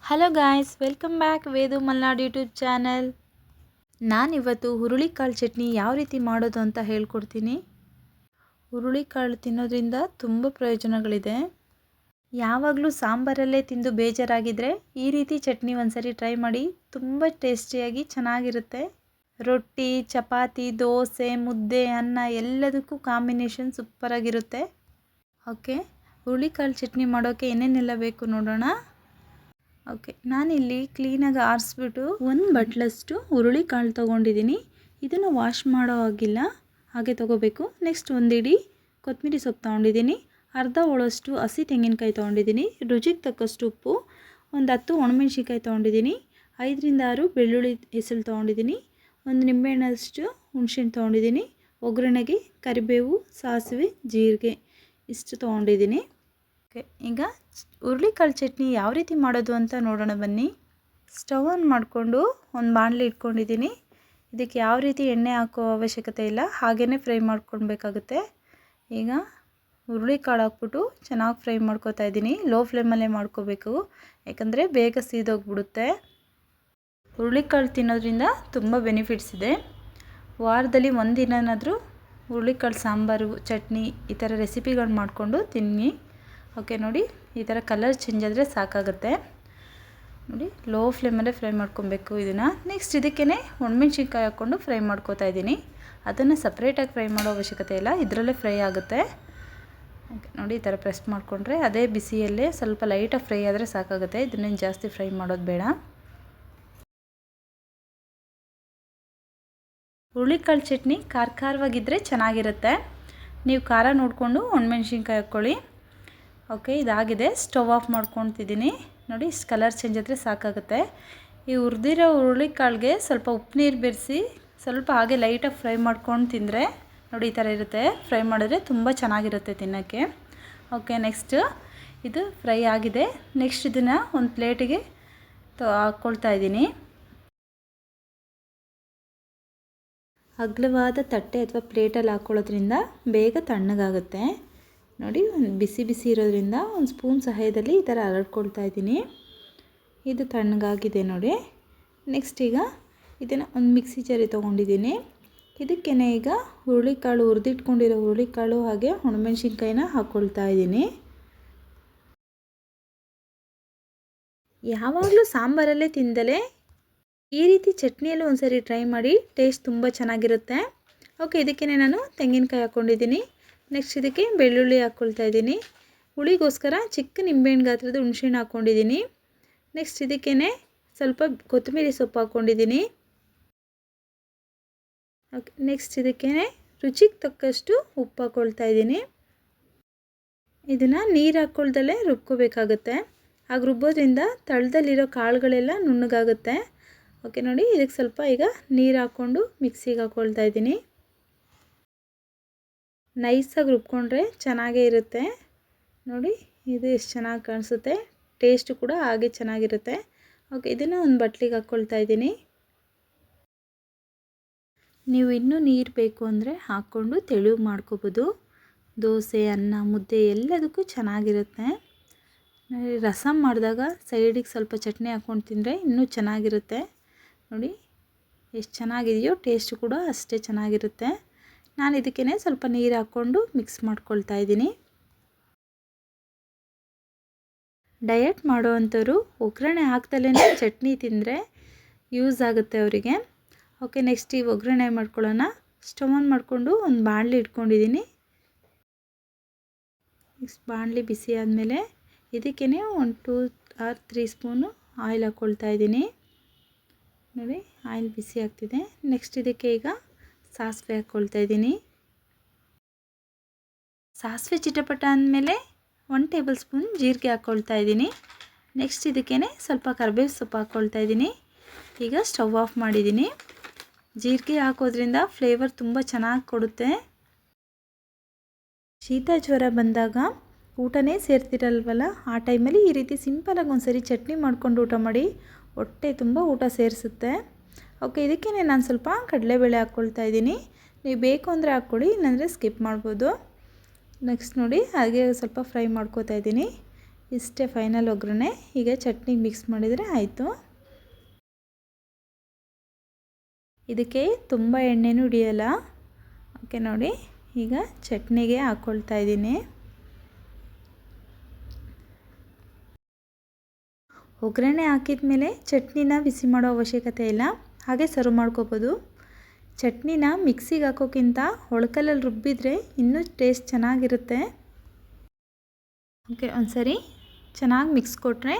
Hello guys, welcome back Vedu Malnad YouTube channel. ನಾನಿವತ್ತು ಹುರುಳಿಕಾಳು ಚಟ್ನಿ ಯಾವ ರೀತಿ ಮಾಡೋದು ಅಂತ ಹೇಳ್ಕೊಡ್ತೀನಿ. ಹುರುಳಿಕಾಳು ತಿನ್ನೋದ್ರಿಂದ ತುಂಬ ಪ್ರಯೋಜನಗಳಿದೆ. ಯಾವಾಗಲೂ ಸಾಂಬಾರಲ್ಲೇ ತಿಂದು ಬೇಜಾರಾಗಿದ್ದರೆ ಈ ರೀತಿ ಚಟ್ನಿ ಒಂದ್ಸರಿ ಟ್ರೈ ಮಾಡಿ. ತುಂಬ ಟೇಸ್ಟಿಯಾಗಿ ಚೆನ್ನಾಗಿರುತ್ತೆ. ರೊಟ್ಟಿ, ಚಪಾತಿ, ದೋಸೆ, ಮುದ್ದೆ, ಅನ್ನ ಎಲ್ಲದಕ್ಕೂ ಕಾಂಬಿನೇಷನ್ ಸೂಪರಾಗಿರುತ್ತೆ. ಓಕೆ, ಹುರುಳಿಕಾಳು ಚಟ್ನಿ ಮಾಡೋಕ್ಕೆ ಏನೇನೆಲ್ಲ ಬೇಕು ನೋಡೋಣ. ಓಕೆ, ನಾನಿಲ್ಲಿ ಕ್ಲೀನಾಗಿ ಆರಿಸ್ಬಿಟ್ಟು ಒಂದು ಬಟ್ಲಷ್ಟು ಹುರುಳಿಕಾಳು ತೊಗೊಂಡಿದ್ದೀನಿ. ಇದನ್ನು ವಾಶ್ ಮಾಡೋ ಹಾಗಿಲ್ಲ, ಹಾಗೆ ತೊಗೋಬೇಕು. ನೆಕ್ಸ್ಟ್ ಒಂದಿಡಿ ಕೊತ್ತಂಬರಿ ಸೊಪ್ಪು ತೊಗೊಂಡಿದ್ದೀನಿ. ಅರ್ಧ ಹೋಳಷ್ಟು ಹಸಿ ತೆಂಗಿನಕಾಯಿ ತೊಗೊಂಡಿದ್ದೀನಿ. ರುಚಿಗೆ ತಕ್ಕಷ್ಟು ಉಪ್ಪು, ಒಂದು 10 ಒಣಮೆಣ್ಸಿನ್ಕಾಯಿ ತೊಗೊಂಡಿದ್ದೀನಿ. 5ರಿಂದ 6 ಬೆಳ್ಳುಳ್ಳಿ ಹೆಸರು ತೊಗೊಂಡಿದ್ದೀನಿ. ಒಂದು ನಿಂಬೆಹಣ್ಣಷ್ಟು ಹುಣಸೆಹಣ್ಣು ತೊಗೊಂಡಿದ್ದೀನಿ. ಒಗ್ಗರಣೆಗೆ ಕರಿಬೇವು, ಸಾಸಿವೆ, ಜೀರಿಗೆ ಇಷ್ಟು ತೊಗೊಂಡಿದ್ದೀನಿ. ಓಕೆ, ಈಗ ಹುರುಳಿಕಾಳು ಚಟ್ನಿ ಯಾವ ರೀತಿ ಮಾಡೋದು ಅಂತ ನೋಡೋಣ ಬನ್ನಿ. ಸ್ಟವ್ ಆನ್ ಮಾಡಿಕೊಂಡು ಒಂದು ಬಾಣಲೆ ಇಟ್ಕೊಂಡಿದ್ದೀನಿ. ಇದಕ್ಕೆ ಯಾವ ರೀತಿ ಎಣ್ಣೆ ಹಾಕೋ ಅವಶ್ಯಕತೆ ಇಲ್ಲ, ಹಾಗೇ ಫ್ರೈ ಮಾಡ್ಕೊಳ್ಬೇಕಾಗುತ್ತೆ. ಈಗ ಹುರುಳಿಕಾಳು ಹಾಕ್ಬಿಟ್ಟು ಚೆನ್ನಾಗಿ ಫ್ರೈ ಮಾಡ್ಕೊತಾ ಇದ್ದೀನಿ. ಲೋ ಫ್ಲೇಮಲ್ಲೇ ಮಾಡ್ಕೋಬೇಕು, ಯಾಕಂದರೆ ಬೇಗ ಸೀದೋಗ್ಬಿಡುತ್ತೆ. ಹುರುಳಿಕಾಳು ತಿನ್ನೋದ್ರಿಂದ ತುಂಬ ಬೆನಿಫಿಟ್ಸ್ ಇದೆ. ವಾರದಲ್ಲಿ ಒಂದಿನಾದರೂ ಹುರುಳಿಕಾಳು ಸಾಂಬಾರು, ಚಟ್ನಿ ಈ ಥರ ರೆಸಿಪಿಗಳು ಮಾಡಿಕೊಂಡು ತಿನ್ನಿ. ಓಕೆ, ನೋಡಿ ಈ ಥರ ಕಲರ್ ಚೇಂಜ್ ಆದರೆ ಸಾಕಾಗುತ್ತೆ. ನೋಡಿ, ಲೋ ಫ್ಲೇಮಲ್ಲೇ ಫ್ರೈ ಮಾಡ್ಕೊಬೇಕು ಇದನ್ನು. ನೆಕ್ಸ್ಟ್ ಇದಕ್ಕೇ ಒಣಮೆಣ್ಸಿನ್ಕಾಯಿ ಹಾಕ್ಕೊಂಡು ಫ್ರೈ ಮಾಡ್ಕೋತಾ ಇದ್ದೀನಿ. ಅದನ್ನು ಸಪ್ರೇಟಾಗಿ ಫ್ರೈ ಮಾಡೋ ಅವಶ್ಯಕತೆ ಇಲ್ಲ, ಇದರಲ್ಲೇ ಫ್ರೈ ಆಗುತ್ತೆ. ಓಕೆ, ನೋಡಿ ಈ ಥರ ಪ್ರೆಸ್ ಮಾಡಿಕೊಂಡ್ರೆ ಅದೇ ಬಿಸಿಯಲ್ಲೇ ಸ್ವಲ್ಪ ಲೈಟಾಗಿ ಫ್ರೈ ಆದರೆ ಸಾಕಾಗುತ್ತೆ. ಇದನ್ನೇನು ಜಾಸ್ತಿ ಫ್ರೈ ಮಾಡೋದು ಬೇಡ. ಹುರುಳಿಕಾಳು ಚಟ್ನಿ ಖಾರವಾಗಿದ್ದರೆ ಚೆನ್ನಾಗಿರುತ್ತೆ. ನೀವು ಖಾರ ನೋಡಿಕೊಂಡು ಒಣಮೆಣ್ಸಿನ್ಕಾಯಿ ಹಾಕ್ಕೊಳ್ಳಿ. ಓಕೆ, ಇದಾಗಿದೆ. ಸ್ಟವ್ ಆಫ್ ಮಾಡ್ಕೊತಿದ್ದೀನಿ. ನೋಡಿ, ಇಷ್ಟು ಕಲರ್ ಚೇಂಜ್ ಆದರೆ ಸಾಕಾಗುತ್ತೆ. ಈ ಹುರಿದಿರೋ ಹುರುಳಿಕಾಳಿಗೆ ಸ್ವಲ್ಪ ಉಪ್ಪು ನೀರು ಬೆರೆಸಿ ಸ್ವಲ್ಪ ಹಾಗೆ ಲೈಟಾಗಿ ಫ್ರೈ ಮಾಡ್ಕೊಂಡು ತಿಂದರೆ ನೋಡಿ ಈ ಥರ ಇರುತ್ತೆ. ಫ್ರೈ ಮಾಡಿದ್ರೆ ತುಂಬ ಚೆನ್ನಾಗಿರುತ್ತೆ ತಿನ್ನೋಕ್ಕೆ. ಓಕೆ, ನೆಕ್ಸ್ಟ್ ಇದು ಫ್ರೈ ಆಗಿದೆ. ನೆಕ್ಸ್ಟ್ ಇದನ್ನು ಒಂದು ಪ್ಲೇಟಿಗೆ ಹಾಕ್ಕೊಳ್ತಾ ಇದ್ದೀನಿ. ಅಗಲವಾದ ತಟ್ಟೆ ಅಥವಾ ಪ್ಲೇಟಲ್ಲಿ ಹಾಕ್ಕೊಳ್ಳೋದ್ರಿಂದ ಬೇಗ ತಣ್ಣಗಾಗುತ್ತೆ. ನೋಡಿ, ಬಿಸಿ ಇರೋದ್ರಿಂದ ಒಂದು ಸ್ಪೂನ್ ಸಹಾಯದಲ್ಲಿ ಈ ಥರ ಹರಡ್ಕೊಳ್ತಾ ಇದ್ದೀನಿ. ಇದು ತಣ್ಣಗಾಗಿದೆ ನೋಡಿ. ನೆಕ್ಸ್ಟ್ ಈಗ ಇದನ್ನು ಒಂದು ಮಿಕ್ಸಿ ಜಾರಿ ತೊಗೊಂಡಿದ್ದೀನಿ. ಇದಕ್ಕೇ ಈಗ ಹುರುಳಿಕಾಳು, ಹುರಿದಿಟ್ಕೊಂಡಿರೋ ಹುರುಳಿಕಾಳು ಹಾಗೆ ಒಣಮೆಣ್ಸಿನ್ಕಾಯಿನ ಹಾಕ್ಕೊಳ್ತಾ ಇದ್ದೀನಿ. ಯಾವಾಗಲೂ ಸಾಂಬಾರಲ್ಲೇ ತಿಂದಲೇ ಈ ರೀತಿ ಚಟ್ನಿಯಲ್ಲೂ ಒಂದ್ಸರಿ ಟ್ರೈ ಮಾಡಿ, ಟೇಸ್ಟ್ ತುಂಬ ಚೆನ್ನಾಗಿರುತ್ತೆ. ಓಕೆ, ಇದಕ್ಕೇ ನಾನು ತೆಂಗಿನಕಾಯಿ ಹಾಕ್ಕೊಂಡಿದ್ದೀನಿ. ನೆಕ್ಸ್ಟ್ ಇದಕ್ಕೆ ಬೆಳ್ಳುಳ್ಳಿ ಹಾಕ್ಕೊಳ್ತಾ ಇದ್ದೀನಿ. ಹುಳಿಗೋಸ್ಕರ ಚಿಕ್ಕ ನಿಂಬೆಹಣ್ಣು ಗಾತ್ರದ ಹುಣಸೆಹಣ್ಣು ಹಾಕ್ಕೊಂಡಿದ್ದೀನಿ. ನೆಕ್ಸ್ಟ್ ಇದಕ್ಕೇ ಸ್ವಲ್ಪ ಕೊತ್ತಂಬರಿ ಸೊಪ್ಪು ಹಾಕ್ಕೊಂಡಿದ್ದೀನಿ. ಓಕೆ, ನೆಕ್ಸ್ಟ್ ಇದಕ್ಕೇ ರುಚಿಗೆ ತಕ್ಕಷ್ಟು ಉಪ್ಪು ಹಾಕ್ಕೊಳ್ತಾ ಇದ್ದೀನಿ. ಇದನ್ನು ನೀರು ಹಾಕ್ಕೊಳ್ದಲ್ಲೇ ರುಬ್ಕೋಬೇಕಾಗುತ್ತೆ. ಆಗ ರುಬ್ಬೋದ್ರಿಂದ ತಳದಲ್ಲಿರೋ ಕಾಳುಗಳೆಲ್ಲ ನುಣ್ಣಗಾಗುತ್ತೆ. ಓಕೆ, ನೋಡಿ ಇದಕ್ಕೆ ಸ್ವಲ್ಪ ಈಗ ನೀರು ಹಾಕ್ಕೊಂಡು ಮಿಕ್ಸಿಗೆ ಹಾಕ್ಕೊಳ್ತಾ ಇದ್ದೀನಿ. ನೈಸಾಗಿ ರುಬ್ಕೊಂಡ್ರೆ ಚೆನ್ನಾಗೇ ಇರುತ್ತೆ. ನೋಡಿ, ಇದು ಎಷ್ಟು ಚೆನ್ನಾಗಿ ಕಾಣಿಸುತ್ತೆ. ಟೇಸ್ಟು ಕೂಡ ಹಾಗೆ ಚೆನ್ನಾಗಿರುತ್ತೆ. ಓಕೆ, ಇದನ್ನು ಒಂದು ಬಟ್ಲಿಗೆ ಹಾಕ್ಕೊಳ್ತಾ ಇದ್ದೀನಿ. ನೀವು ಇನ್ನೂ ನೀರು ಬೇಕು ಅಂದರೆ ಹಾಕ್ಕೊಂಡು ತೆಳು ಮಾಡ್ಕೋಬೋದು. ದೋಸೆ, ಅನ್ನ, ಮುದ್ದೆ ಎಲ್ಲದಕ್ಕೂ ಚೆನ್ನಾಗಿರುತ್ತೆ. ರಸಮ್ ಮಾಡಿದಾಗ ಸೈಡಿಗೆ ಸ್ವಲ್ಪ ಚಟ್ನಿ ಹಾಕ್ಕೊಂಡು ತಿಂದರೆ ಇನ್ನೂ ಚೆನ್ನಾಗಿರುತ್ತೆ. ನೋಡಿ ಎಷ್ಟು ಚೆನ್ನಾಗಿದೆಯೋ, ಟೇಸ್ಟು ಕೂಡ ಅಷ್ಟೇ ಚೆನ್ನಾಗಿರುತ್ತೆ. ನಾನು ಇದಕ್ಕೇ ಸ್ವಲ್ಪ ನೀರು ಹಾಕ್ಕೊಂಡು ಮಿಕ್ಸ್ ಮಾಡ್ಕೊಳ್ತಾ ಇದ್ದೀನಿ. ಡಯಟ್ ಮಾಡೋವಂಥವ್ರು ಒಗ್ಗರಣೆ ಹಾಕ್ದಲೇ ಚಟ್ನಿ ತಿಂದರೆ ಯೂಸ್ ಆಗುತ್ತೆ ಅವರಿಗೆ. ಓಕೆ, ನೆಕ್ಸ್ಟ್ ಈ ಒಗ್ಗರಣೆ ಮಾಡ್ಕೊಳ್ಳೋಣ. ಸ್ಟವ್ ಆನ್ ಮಾಡಿಕೊಂಡು ಒಂದು ಬಾಣಲಿ ಇಟ್ಕೊಂಡಿದ್ದೀನಿ. ನೆಕ್ಸ್ಟ್ ಬಾಣಲಿ ಬಿಸಿ ಆದಮೇಲೆ ಇದಕ್ಕೇ ಒಂದು 2 or 3 ಸ್ಪೂನು ಆಯಿಲ್ ಹಾಕ್ಕೊಳ್ತಾ ಇದ್ದೀನಿ. ನೋಡಿ, ಆಯಿಲ್ ಬಿಸಿ ಆಗ್ತಿದೆ. ನೆಕ್ಸ್ಟ್ ಇದಕ್ಕೆ ಈಗ ಸಾಸಿವೆ ಹಾಕ್ಕೊಳ್ತಾ ಇದ್ದೀನಿ. ಸಾಸಿವೆ ಚಿಟಪಟ ಅಂದಮೇಲೆ 1 ಟೇಬಲ್ ಸ್ಪೂನ್ ಜೀರಿಗೆ ಹಾಕ್ಕೊಳ್ತಾ ಇದ್ದೀನಿ. ನೆಕ್ಸ್ಟ್ ಇದಕ್ಕೇ ಸ್ವಲ್ಪ ಕರಿಬೇವು ಸೊಪ್ಪು ಹಾಕ್ಕೊಳ್ತಾ ಇದ್ದೀನಿ. ಈಗ ಸ್ಟವ್ ಆಫ್ ಮಾಡಿದ್ದೀನಿ. ಜೀರಿಗೆ ಹಾಕೋದ್ರಿಂದ ಫ್ಲೇವರ್ ತುಂಬ ಚೆನ್ನಾಗಿ ಕೊಡುತ್ತೆ. ಶೀತ ಜ್ವರ ಬಂದಾಗ ಊಟನೇ ಸೇರ್ತಿರಲ್ವಲ್ಲ, ಆ ಟೈಮಲ್ಲಿ ಈ ರೀತಿ ಸಿಂಪಲಾಗಿ ಒಂದ್ಸರಿ ಚಟ್ನಿ ಮಾಡ್ಕೊಂಡು ಊಟ ಮಾಡಿ, ಹೊಟ್ಟೆ ತುಂಬ ಊಟ ಸೇರಿಸುತ್ತೆ. ಓಕೆ, ಇದಕ್ಕೇ ನಾನು ಸ್ವಲ್ಪ ಕಡಲೆಬೇಳೆ ಹಾಕ್ಕೊಳ್ತಾ ಇದ್ದೀನಿ. ನೀವು ಬೇಕು ಅಂದರೆ ಹಾಕ್ಕೊಳ್ಳಿ, ಇಲ್ಲಾಂದರೆ ಸ್ಕಿಪ್ ಮಾಡ್ಬೋದು. ನೆಕ್ಸ್ಟ್ ನೋಡಿ, ಹಾಗೆ ಸ್ವಲ್ಪ ಫ್ರೈ ಮಾಡ್ಕೋತಾ ಇದ್ದೀನಿ. ಇಷ್ಟೇ ಫೈನಲ್ ಒಗ್ಗರಣೆ. ಈಗ ಚಟ್ನಿಗೆ ಮಿಕ್ಸ್ ಮಾಡಿದರೆ ಆಯಿತು. ಇದಕ್ಕೆ ತುಂಬ ಎಣ್ಣೆನೂ ಹಿಡಿಯಲ್ಲ. ಓಕೆ ನೋಡಿ, ಈಗ ಚಟ್ನಿಗೆ ಹಾಕ್ಕೊಳ್ತಾ ಇದ್ದೀನಿ. ಒಗ್ಗರಣೆ ಹಾಕಿದ ಮೇಲೆ ಚಟ್ನಿನ ಬಿಸಿ ಮಾಡೋ ಅವಶ್ಯಕತೆ ಇಲ್ಲ, ಹಾಗೆ ಸರ್ವ್ ಮಾಡ್ಕೋಬೋದು. ಚಟ್ನಿನ ಮಿಕ್ಸಿಗೆ ಹಾಕೋಕ್ಕಿಂತ ಒಳ್ಕಲ್ಲಲ್ಲಿ ರುಬ್ಬಿದರೆ ಇನ್ನೂ ಟೇಸ್ಟ್ ಚೆನ್ನಾಗಿರುತ್ತೆ. ಓಕೆ, ಒಂದ್ಸರಿ ಚೆನ್ನಾಗಿ ಮಿಕ್ಸ್ ಕೊಟ್ಟರೆ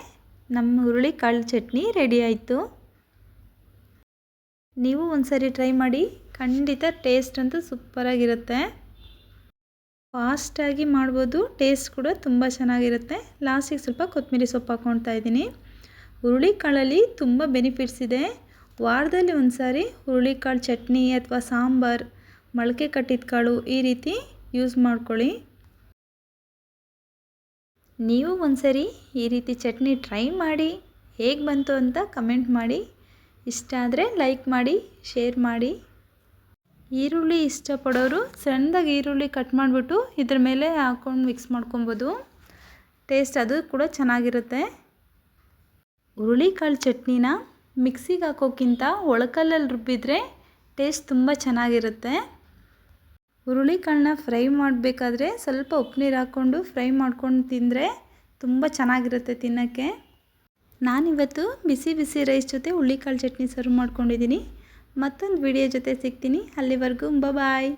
ನಮ್ಮ ಹುರುಳಿಕಾಳು ಚಟ್ನಿ ರೆಡಿ ಆಯಿತು. ನೀವು ಒಂದ್ಸರಿ ಟ್ರೈ ಮಾಡಿ, ಖಂಡಿತ ಟೇಸ್ಟ್ ಅಂತೂ ಸೂಪರಾಗಿರುತ್ತೆ. ಫಾಸ್ಟಾಗಿ ಮಾಡ್ಬೋದು, ಟೇಸ್ಟ್ ಕೂಡ ತುಂಬ ಚೆನ್ನಾಗಿರುತ್ತೆ. ಲಾಸ್ಟಿಗೆ ಸ್ವಲ್ಪ ಕೊತ್ತಂಬರಿ ಸೊಪ್ಪು ಹಾಕ್ಕೊಳ್ತಾ ಇದ್ದೀನಿ. ಹುರುಳಿಕಾಳಲ್ಲಿ ತುಂಬ ಬೆನಿಫಿಟ್ಸ್ ಇದೆ. ವಾರದಲ್ಲಿ ಒಂದು ಸಾರಿ ಹುರುಳಿಕಾಳು ಚಟ್ನಿ ಅಥವಾ ಸಾಂಬಾರು, ಮೊಳಕೆ ಕಟ್ಟಿದ ಕಾಳು ಈ ರೀತಿ ಯೂಸ್ ಮಾಡ್ಕೊಳ್ಳಿ. ನೀವು ಒಂದ್ಸರಿ ಈ ರೀತಿ ಚಟ್ನಿ ಟ್ರೈ ಮಾಡಿ ಹೇಗೆ ಬಂತು ಅಂತ ಕಮೆಂಟ್ ಮಾಡಿ. ಇಷ್ಟ ಆದರೆ ಲೈಕ್ ಮಾಡಿ, ಶೇರ್ ಮಾಡಿ. ಈರುಳ್ಳಿ ಇಷ್ಟಪಡೋರು ಸಣ್ಣದಾಗಿ ಈರುಳ್ಳಿ ಕಟ್ ಮಾಡಿಬಿಟ್ಟು ಇದ್ರ ಮೇಲೆ ಹಾಕ್ಕೊಂಡು ಮಿಕ್ಸ್ ಮಾಡ್ಕೊಬೋದು. ಟೇಸ್ಟ್ ಅದು ಕೂಡ ಚೆನ್ನಾಗಿರುತ್ತೆ. ಹುರುಳಿಕಾಳು ಚಟ್ನಿನ ಮಿಕ್ಸಿಗೆ ಹಾಕೋಕ್ಕಿಂತ ಒಳಕಲ್ಲಲ್ಲಿ ರುಬ್ಬಿದರೆ ಟೇಸ್ಟ್ ತುಂಬ ಚೆನ್ನಾಗಿರುತ್ತೆ. ಹುರುಳಿಕಾಳನ್ನ ಫ್ರೈ ಮಾಡಬೇಕಾದ್ರೆ ಸ್ವಲ್ಪ ಉಪ್ಪು ನೀರು ಹಾಕ್ಕೊಂಡು ಫ್ರೈ ಮಾಡ್ಕೊಂಡು ತಿಂದರೆ ತುಂಬ ಚೆನ್ನಾಗಿರುತ್ತೆ ತಿನ್ನೋಕ್ಕೆ. ನಾನಿವತ್ತು ಬಿಸಿ ಬಿಸಿ ರೈಸ್ ಜೊತೆ ಹುರುಳಿಕಾಳು ಚಟ್ನಿ ಸರ್ವ್ ಮಾಡ್ಕೊಂಡಿದ್ದೀನಿ. ಮತ್ತೊಂದು ವಿಡಿಯೋ ಜೊತೆ ಸಿಗ್ತೀನಿ. ಅಲ್ಲಿವರೆಗೂ ಬಾಯ್.